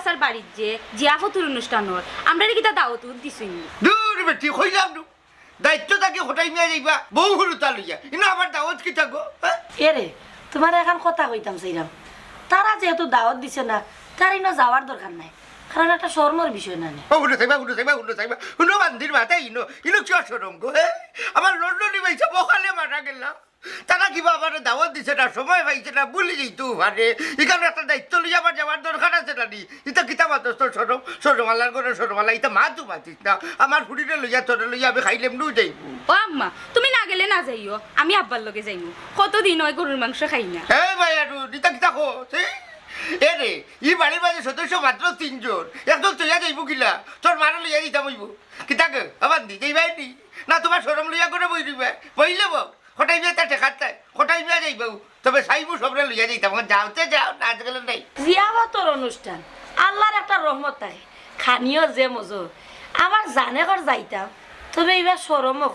চাচার বাড়ির যে জিয়াফতুর অনুষ্ঠানের আমরা কি তা দাওয়াত দিছুই দূর বেটি কইলাম নু দায়িত্ব তাকে হটাই মিয়া যাইবা বউ হলুতা লইয়া ইনা আবার দাওয়াত কি থাকো এরে তোমার এখন কথা কইতাম সেইরাম তারা যেহেতু দাওয়াত দিছে না তার ইনো যাওয়ার দরকার নাই কারণ একটা শর্মর বিষয় না উনো চাইবা উনো বান্দির মাথায় ইনো কি অসরম গো আমার লন্ডনি পাইছে বকালে মারা গেলাম তারা কিবা আমার দাওয়াত দিছে না সময় পাইছে না বলি যেত মানে এখানে একটা দায়িত্ব লইয়া আমার যাওয়ার দরকার আছে না নি ইতা কিতা মাতস তোর সরমালার করে সরমালা ইতা মা তো মাতিস না আমার ফুড়িরে লইয়া তোরে লইয়া আমি খাইলেম নু যাইব ও আম্মা তুমি না গেলে না যাইও আমি আব্বার লগে যাইমু কতদিন হয় গরুর মাংস খাই না এই ভাই আর ইতা কিতা খো এ রে ই বাড়ির মাঝে সদস্য মাত্র 3 জন একজন তুইয়া যাইব কিলা তোর মারা লইয়া দিতাম হইব কিতা গে আবার দি যাইবাই নি না তোমার সরম লইয়া করে বই দিবে বইলে বউ হঠাই মেয়ে তা ঠেকাতে হঠাই মেয়ে যাইব তবে সাইবু সবরে লইয়া যাইতাম যাওতে যাও না গেলে নাই জিয়াবতর অনুষ্ঠান আল্লাহর একটা রহমত থাকে খানিও যে মজো আমার জানে কর যাইতাম তবে এবার শরমও